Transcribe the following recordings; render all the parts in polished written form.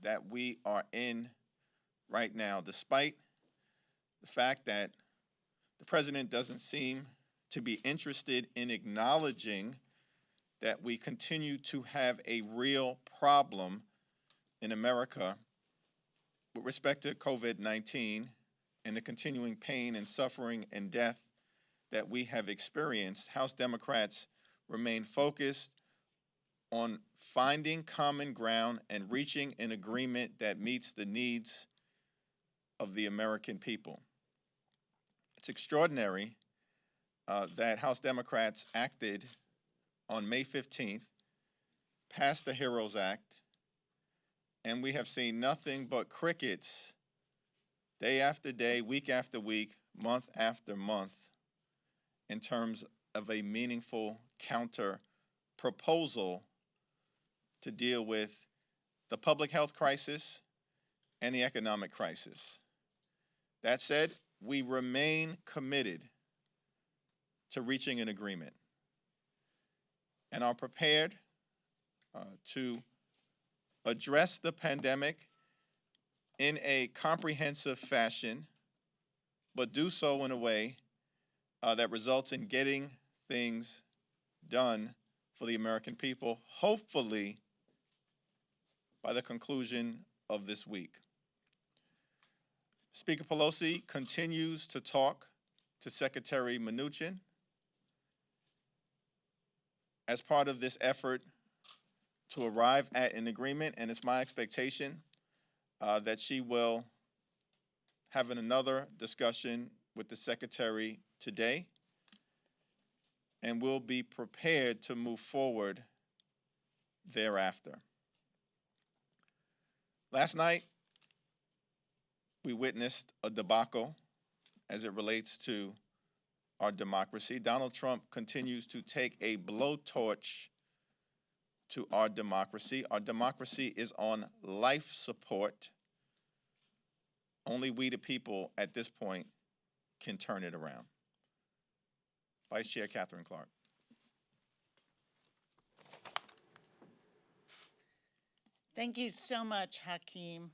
that we are in right now, despite the fact that the president doesn't seem to be interested in acknowledging that we continue to have a real problem in America with respect to COVID-19 and the continuing pain and suffering and death that we have experienced. House Democrats remain focused on finding common ground and reaching an agreement that meets the needs of the American people. It's extraordinary that House Democrats acted on May 15th, passed the HEROES Act, and we have seen nothing but crickets day after day, week after week, month after month in terms of a meaningful counter proposal to deal with the public health crisis and the economic crisis. That said, we remain committed to reaching an agreement and are prepared to address the pandemic in a comprehensive fashion, but do so in a way that results in getting things done for the American people, hopefully by the conclusion of this week. Speaker Pelosi continues to talk to Secretary Mnuchin as part of this effort to arrive at an agreement, and it's my expectation that she will have another discussion with the Secretary today, and we'll be prepared to move forward thereafter. Last night, we witnessed a debacle as it relates to our democracy. Donald Trump continues to take a blowtorch to our democracy. Our democracy is on life support. Only we, the people, at this point, can turn it around. Vice Chair Catherine Clark. Thank you so much, Hakeem.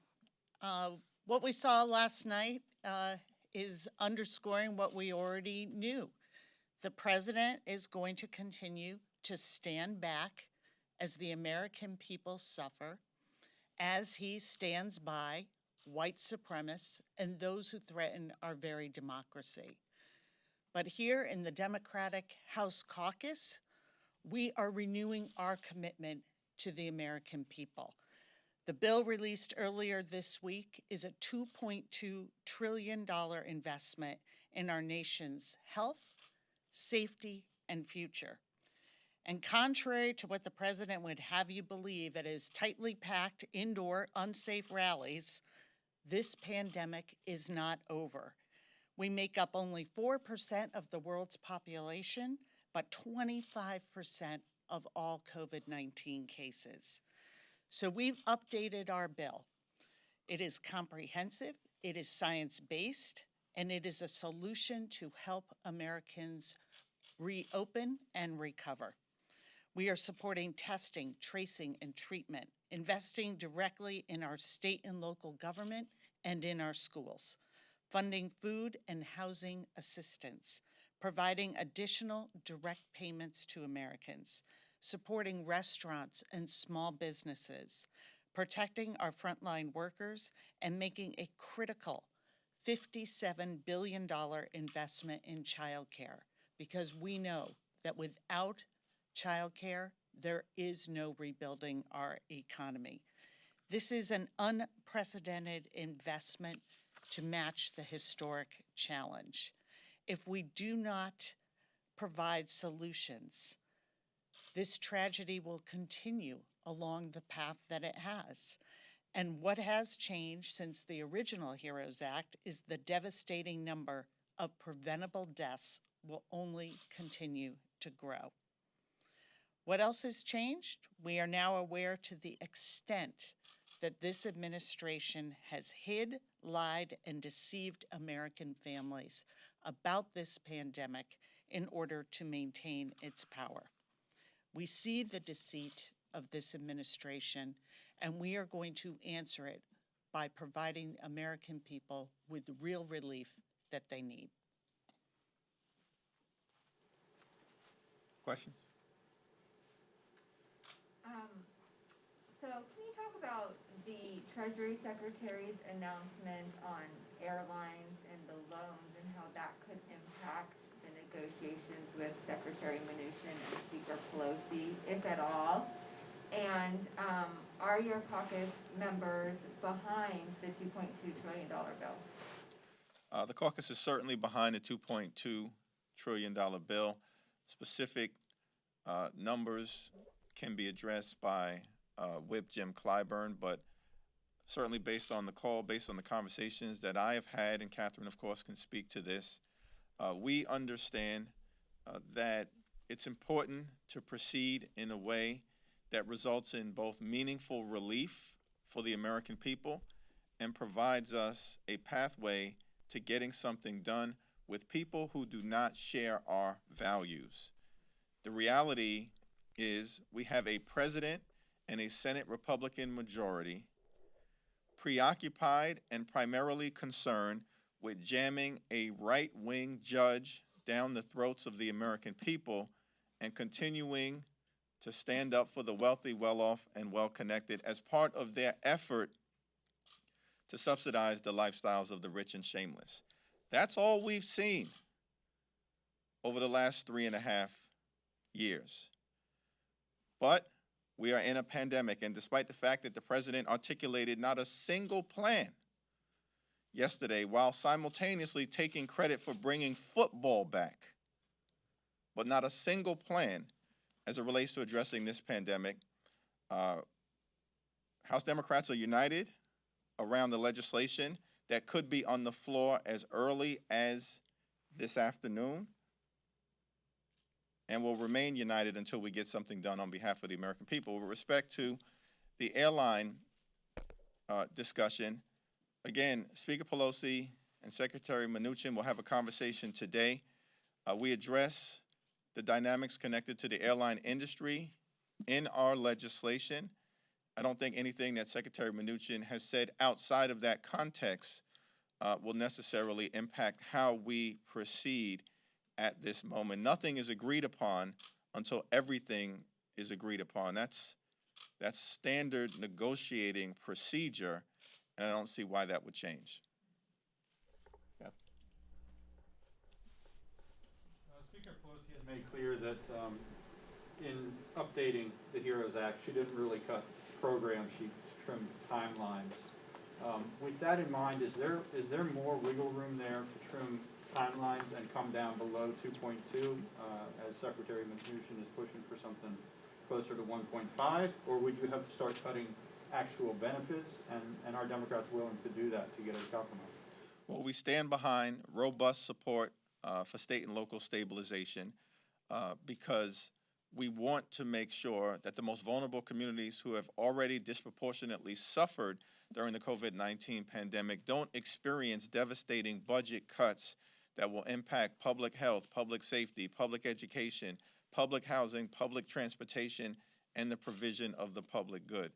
What we saw last night is underscoring what we already knew. The president is going to continue to stand back as the American people suffer, as he stands by white supremacists and those who threaten our very democracy. But here in the Democratic House Caucus, we are renewing our commitment to the American people. The bill released earlier this week is a $2.2 trillion investment in our nation's health, safety, and future. And contrary to what the president would have you believe at his tightly packed indoor unsafe rallies, this pandemic is not over. We make up only 4% of the world's population, but 25% of all COVID-19 cases. So we've updated our bill. It is comprehensive, it is science-based, and it is a solution to help Americans reopen and recover. We are supporting testing, tracing, and treatment, investing directly in our state and local government and in our schools, funding food and housing assistance, providing additional direct payments to Americans, supporting restaurants and small businesses, protecting our frontline workers, and making a critical $57 billion investment in childcare, because we know that without childcare, there is no rebuilding our economy. This is an unprecedented investment to match the historic challenge. If we do not provide solutions, this tragedy will continue along the path that it has. And what has changed since the original HEROES Act is the devastating number of preventable deaths will only continue to grow. What else has changed? We are now aware to the extent that this administration has hid, lied, and deceived American families about this pandemic in order to maintain its power. We see the deceit of this administration and we are going to answer it by providing the American people with the real relief that they need. Questions? So can you talk about the Treasury Secretary's announcement on airlines and the loans and how that could impact the negotiations with Secretary Mnuchin and Speaker Pelosi, if at all? And are your caucus members behind the $2.2 trillion bill? The caucus is certainly behind the $2.2 trillion bill. Specific numbers can be addressed by Whip Jim Clyburn, but certainly based on the call, based on the conversations that I have had, and Catherine, of course, can speak to this, we understand that it's important to proceed in a way that results in both meaningful relief for the American people and provides us a pathway to getting something done with people who do not share our values. The reality is we have a president and a Senate Republican majority preoccupied and primarily concerned with jamming a right-wing judge down the throats of the American people and continuing to stand up for the wealthy, well-off, and well-connected as part of their effort to subsidize the lifestyles of the rich and shameless. That's all we've seen over the last 3.5 years. But we are in a pandemic, and despite the fact that the president articulated not a single plan yesterday while simultaneously taking credit for bringing football back, but not a single plan as it relates to addressing this pandemic, House Democrats are united around the legislation that could be on the floor as early as this afternoon, and will remain united until we get something done on behalf of the American people. With respect to the airline discussion, again, Speaker Pelosi and Secretary Mnuchin will have a conversation today. We address the dynamics connected to the airline industry in our legislation. I don't think anything that Secretary Mnuchin has said outside of that context will necessarily impact how we proceed at this moment. Nothing is agreed upon until everything is agreed upon. That's standard negotiating procedure, and I don't see why that would change. Yeah. Speaker Pelosi has made clear that in updating the HEROES Act, she didn't really cut programs, she trimmed timelines. With that in mind, is there more wiggle room there to trim timelines and come down below 2.2 as Secretary Mnuchin is pushing for something closer to 1.5, or would you have to start cutting actual benefits, and are Democrats willing to do that to get a compromise? Well, we stand behind robust support for state and local stabilization because we want to make sure that the most vulnerable communities who have already disproportionately suffered during the COVID-19 pandemic don't experience devastating budget cuts that will impact public health, public safety, public education, public housing, public transportation, and the provision of the public good.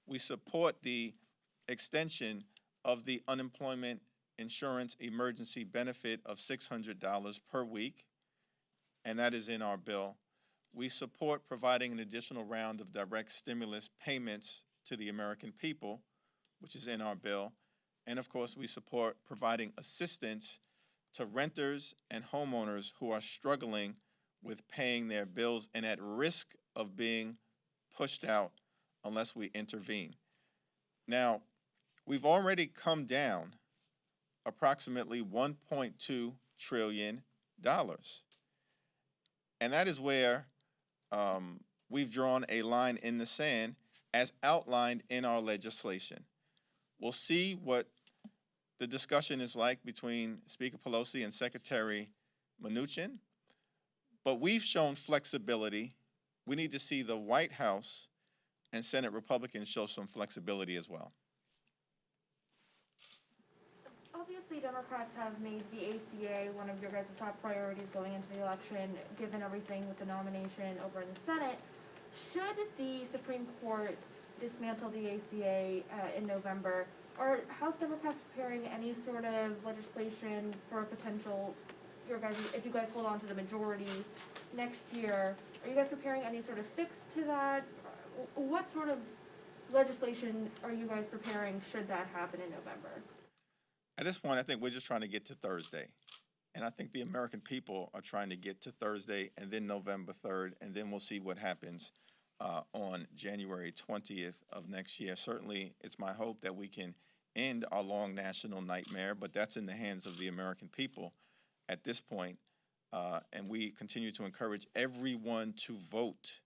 We support the extension of the unemployment insurance emergency benefit of $600 per week, and that is in our bill. We support providing an additional round of direct stimulus payments to the American people, which is in our bill. And of course, we support providing assistance to renters and homeowners who are struggling with paying their bills and at risk of being pushed out unless we intervene. Now, we've already come down approximately $1.2 trillion. And that is where we've drawn a line in the sand as outlined in our legislation. We'll see what the discussion is like between Speaker Pelosi and Secretary Mnuchin, but we've shown flexibility. We need to see the White House and Senate Republicans show some flexibility as well. Obviously, Democrats have made the ACA one of your guys' top priorities going into the election, given everything with the nomination over in the Senate. Should the Supreme Court dismantle the ACA in November, are House Democrats preparing any sort of legislation for a potential, if you guys hold on to the majority next year, are you guys preparing any sort of fix to that? What sort of legislation are you guys preparing should that happen in November? At this point, I think we're just trying to get to Thursday. And I think the American people are trying to get to Thursday and then November 3rd, and then we'll see what happens on January 20th of next year. Certainly, it's my hope that we can end our long national nightmare, but that's in the hands of the American people at this point. And we continue to encourage everyone to vote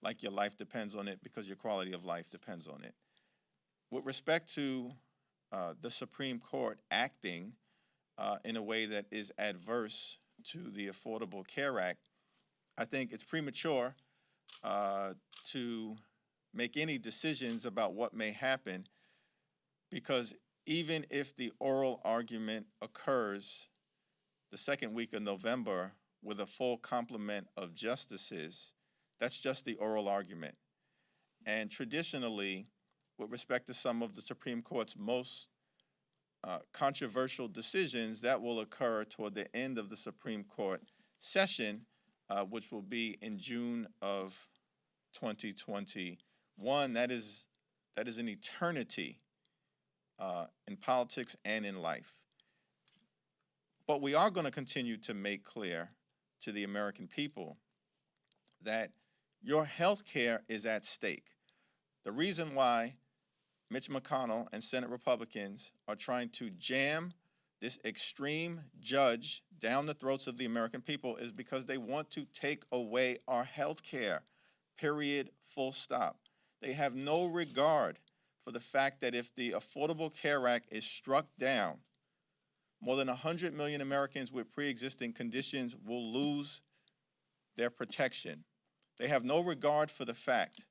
like your life depends on it, because your quality of life depends on it. With respect to the Supreme Court acting in a way that is adverse to the Affordable Care Act, I think it's premature to make any decisions about what may happen, because even if the oral argument occurs the second week of November with a full complement of justices, that's just the oral argument. And traditionally, with respect to some of the Supreme Court's most controversial decisions, that will occur toward the end of the Supreme Court session, which will be in June of 2021. That is an eternity in politics and in life. But we are going to continue to make clear to the American people that your health care is at stake. The reason why Mitch McConnell and Senate Republicans are trying to jam this extreme judge down the throats of the American people is because they want to take away our health care, period, full stop. They have no regard for the fact that if the Affordable Care Act is struck down, more than 100 million Americans with pre-existing conditions will lose their protection. They have no regard for the fact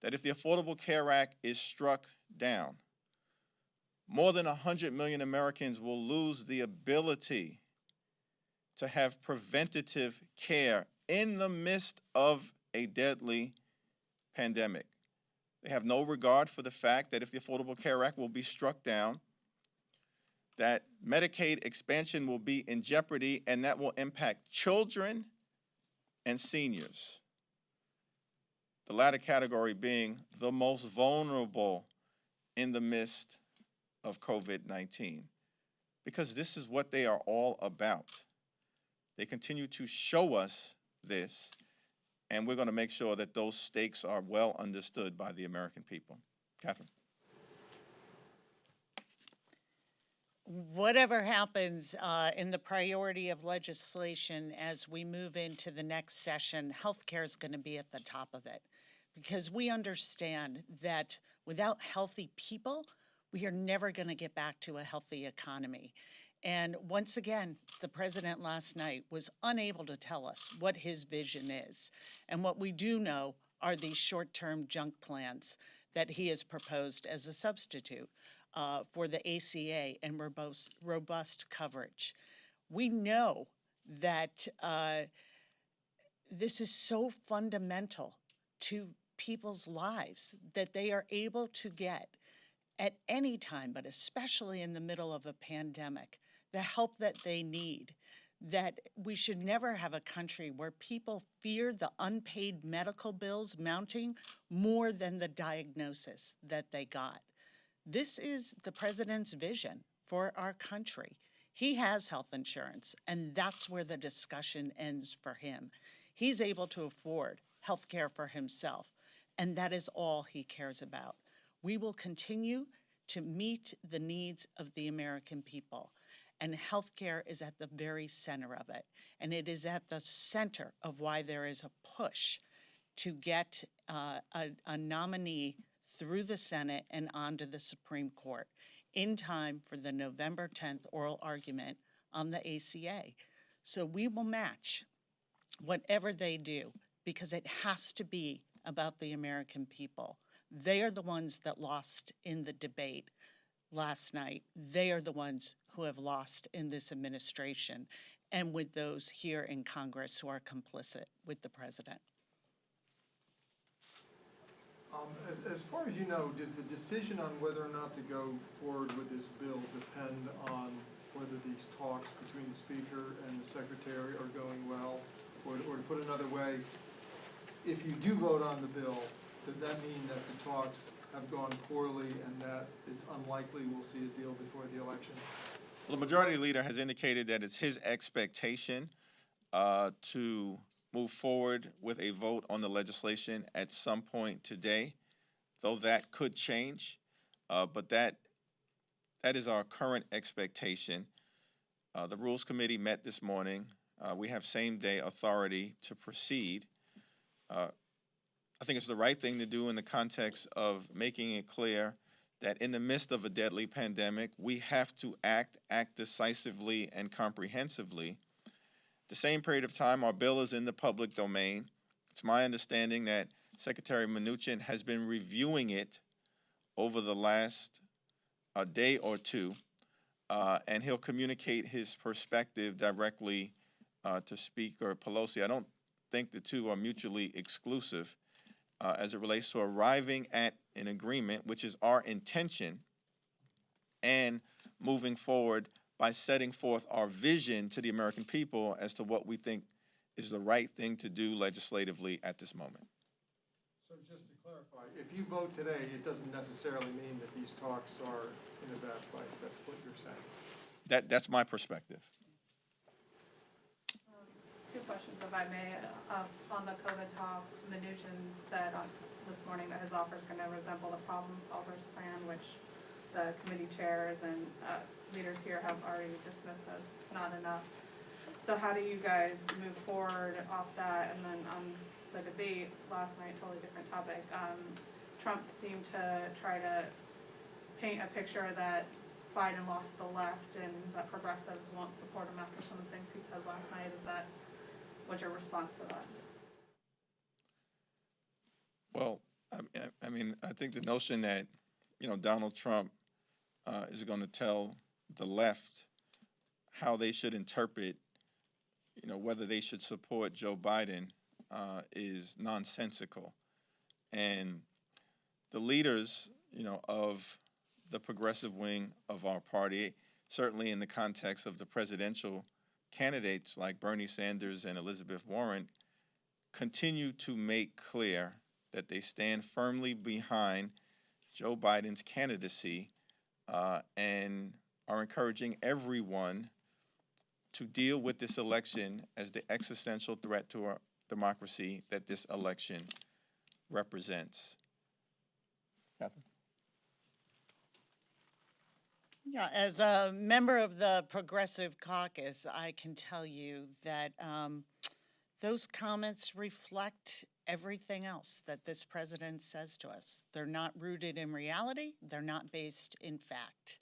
that if the Affordable Care Act is struck down, more than 100 million Americans will lose the ability to have preventative care in the midst of a deadly pandemic. They have no regard for the fact that if the Affordable Care Act will be struck down, that Medicaid expansion will be in jeopardy, and that will impact children and seniors. The latter category being the most vulnerable in the midst of COVID-19. Because this is what they are all about. They continue to show us this, and we're going to make sure that those stakes are well understood by the American people. Catherine. Whatever happens in the priority of legislation as we move into the next session, healthcare is going to be at the top of it, because we understand that without healthy people, we are never going to get back to a healthy economy. And once again, the president last night was unable to tell us what his vision is. And what we do know are these short-term junk plans that he has proposed as a substitute for the ACA and robust coverage. We know that this is so fundamental to people's lives that they are able to get at any time, but especially in the middle of a pandemic, the help that they need. That we should never have a country where people fear the unpaid medical bills mounting more than the diagnosis that they got. This is the president's vision for our country. He has health insurance, and that's where the discussion ends for him. He's able to afford health care for himself, and that is all he cares about. We will continue to meet the needs of the American people, and health care is at the very center of it. And it is at the center of why there is a push to get a nominee through the Senate and onto the Supreme Court in time for the November 10th oral argument on the ACA. So we will match whatever they do, because it has to be about the American people. They are the ones that lost in the debate last night. They are the ones who have lost in this administration, and with those here in Congress who are complicit with the president. As far as you know, does the decision on whether or not to go forward with this bill depend on whether these talks between the Speaker and the Secretary are going well? Or to put it another way, if you do vote on the bill, does that mean that the talks have gone poorly and that it's unlikely we'll see a deal before the election? Well, the majority leader has indicated that it's his expectation to move forward with a vote on the legislation at some point today, though that could change. But that is our current expectation. The Rules Committee met this morning. We have same-day authority to proceed. I think it's the right thing to do in the context of making it clear that in the midst of a deadly pandemic, we have to act decisively and comprehensively. At the same period of time, our bill is in the public domain. It's my understanding that Secretary Mnuchin has been reviewing it over the last day or two, and he'll communicate his perspective directly to Speaker Pelosi. I don't think the two are mutually exclusive as it relates to arriving at an agreement, which is our intention, and moving forward by setting forth our vision to the American people as to what we think is the right thing to do legislatively at this moment. So just to clarify, if you vote today, it doesn't necessarily mean that these talks are in a bad place. That's what you're saying. That's my perspective. Two questions, if I may. On the COVID talks, Mnuchin said this morning that his offer is going to resemble the problem solvers plan, which the committee chairs and leaders here have already dismissed as not enough. So how do you guys move forward off that? And then on the debate last night, totally different topic, Trump seemed to try to paint a picture that Biden lost the left and that progressives won't support him after some of the things he said last night. What's your response to that? Well, I mean, I think the notion that, Donald Trump is going to tell the left how they should interpret, whether they should support Joe Biden is nonsensical. And the leaders, of the progressive wing of our party, certainly in the context of the presidential candidates like Bernie Sanders and Elizabeth Warren, continue to make clear that they stand firmly behind Joe Biden's candidacy and are encouraging everyone to deal with this election as the existential threat to our democracy that this election represents. Catherine? Yeah, as a member of the Progressive Caucus, I can tell you that those comments reflect everything else that this president says to us. They're not rooted in reality. They're not based in fact.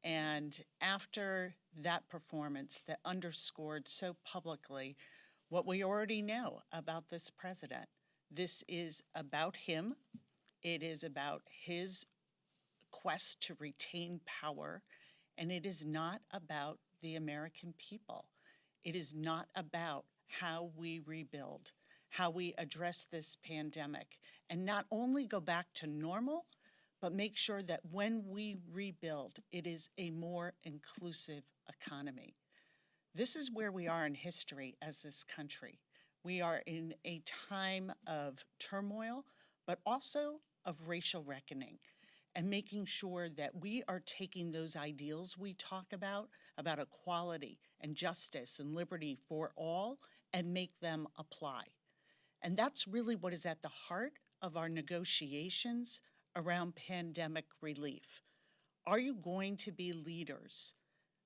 And after that performance that underscored so publicly what we already know about this president, this is about him. It is about his quest to retain power, and it is not about the American people. It is not about how we rebuild, how we address this pandemic, and not only go back to normal, but make sure that when we rebuild, it is a more inclusive economy. This is where we are in history as this country. We are in a time of turmoil, but also of racial reckoning, and making sure that we are taking those ideals we talk about equality and justice and liberty for all, and make them apply. And that's really what is at the heart of our negotiations around pandemic relief. Are you going to be leaders,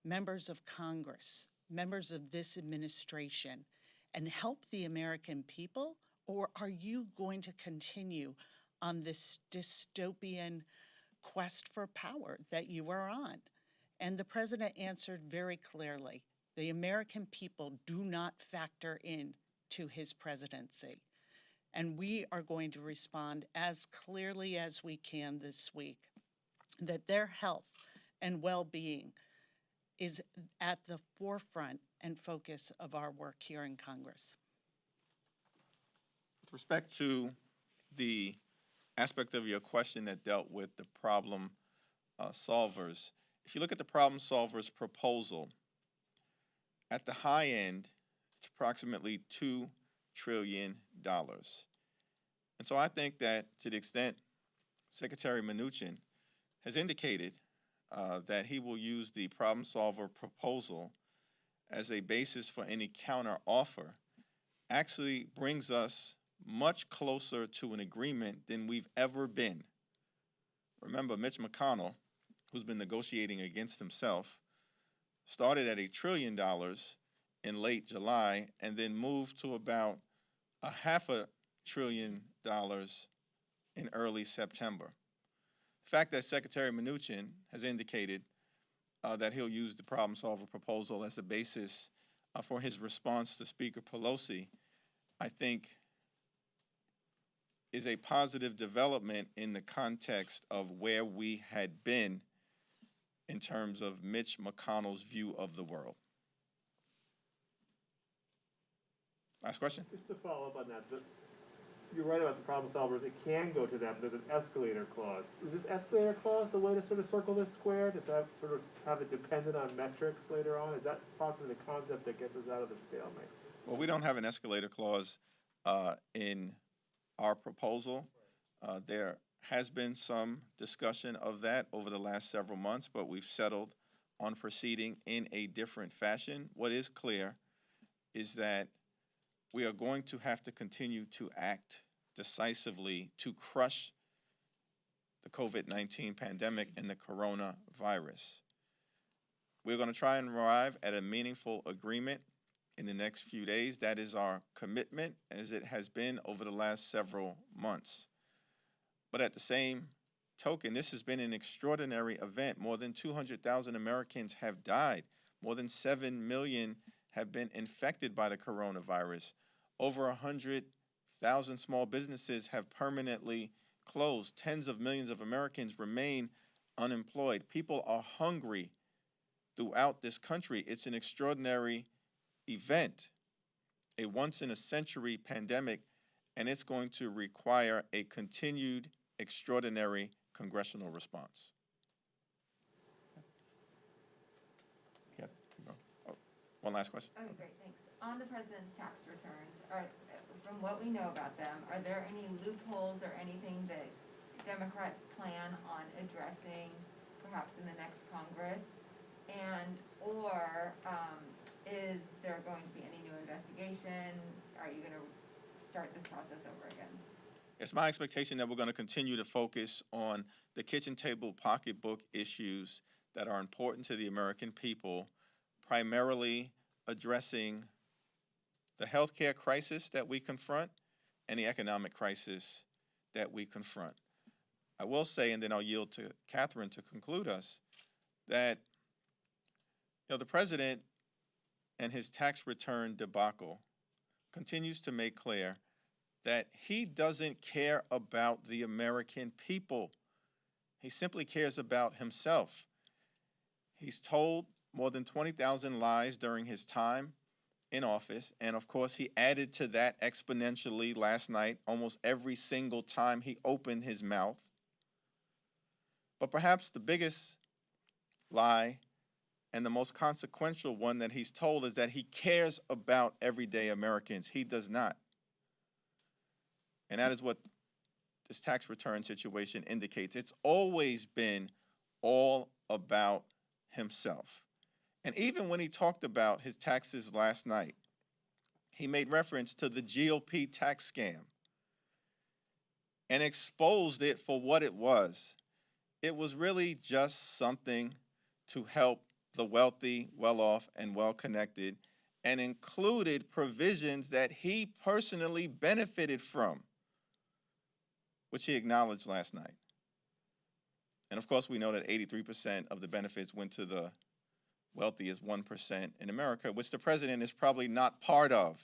members of Congress, members of this administration, and help the American people? Or are you going to continue on this dystopian quest for power that you are on? And the president answered very clearly, the American people do not factor in to his presidency. And we are going to respond as clearly as we can this week, that their health and well-being is at the forefront and focus of our work here in Congress. With respect to the aspect of your question that dealt with the problem solvers. If you look at the problem solvers proposal, at the high end, it's approximately $2 trillion. And so I think that to the extent Secretary Mnuchin has indicated that he will use the problem solver proposal as a basis for any counter offer, actually brings us much closer to an agreement than we've ever been. Remember, Mitch McConnell, who's been negotiating against himself, started at $1 trillion in late July and then moved to about $500 billion in early September. The fact that Secretary Mnuchin has indicated that he'll use the problem solver proposal as the basis for his response to Speaker Pelosi, I think is a positive development in the context of where we had been in terms of Mitch McConnell's view of the world. Last question? Just to follow up on that, you're right about the problem solvers. It can go to them. There's an escalator clause. Is this escalator clause the way to sort of circle this square? Just have it dependent on metrics later on? Is that possibly the concept that gets us out of the stalemate? Well, we don't have an escalator clause in our proposal. There has been some discussion of that over the last several months, but we've settled on proceeding in a different fashion. What is clear is that we are going to have to continue to act decisively to crush the COVID-19 pandemic and the coronavirus. We're going to try and arrive at a meaningful agreement in the next few days. That is our commitment, as it has been over the last several months. But at the same token, this has been an extraordinary event. More than 200,000 Americans have died. More than 7 million have been infected by the coronavirus. Over 100,000 small businesses have permanently closed. Tens of millions of Americans remain unemployed. People are hungry throughout this country. It's an extraordinary event, a once-in-a-century pandemic, and it's going to require a continued extraordinary congressional response. Yeah. Oh, one last question. Okay, great, thanks. On the president's tax returns, from what we know about them, are there any loopholes or anything that Democrats plan on addressing perhaps in the next Congress? Or is there going to be any new investigation? Are you going to start this process over again? It's my expectation that we're going to continue to focus on the kitchen table pocketbook issues that are important to the American people, primarily addressing the healthcare crisis that we confront and the economic crisis that we confront. I will say, and then I'll yield to Catherine to conclude us, that the president and his tax return debacle continues to make clear that he doesn't care about the American people. He simply cares about himself. He's told more than 20,000 lies during his time in office, and of course he added to that exponentially last night, almost every single time he opened his mouth. But perhaps the biggest lie and the most consequential one that he's told is that he cares about everyday Americans. He does not. And that is what this tax return situation indicates. It's always been all about himself. And even when he talked about his taxes last night, he made reference to the GOP tax scam and exposed it for what it was. It was really just something to help the wealthy, well-off, and well-connected, and included provisions that he personally benefited from, which he acknowledged last night. And of course, we know that 83% of the benefits went to the wealthiest 1% in America, which the president is probably not part of,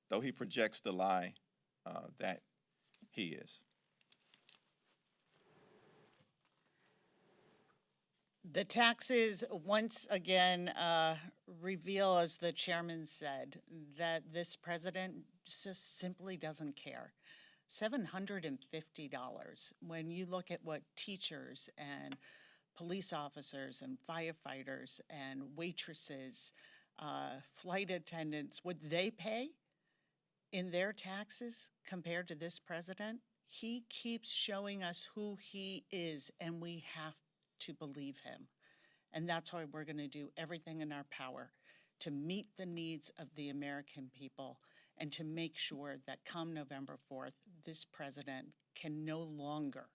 though he projects the lie that he is. The taxes, once again, reveal, as the chairman said, that this president just simply doesn't care. $750. When you look at what teachers and police officers and firefighters and waitresses, flight attendants, what they pay in their taxes compared to this president, he keeps showing us who he is, and we have to believe him. And that's why we're going to do everything in our power to meet the needs of the American people and to make sure that come November 4th, this president can no longer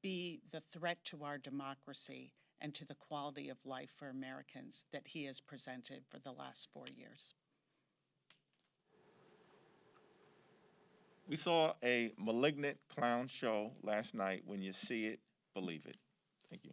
be the threat to our democracy and to the quality of life for Americans that he has presented for the last 4 years. We saw a malignant clown show last night. When you see it, believe it. Thank you.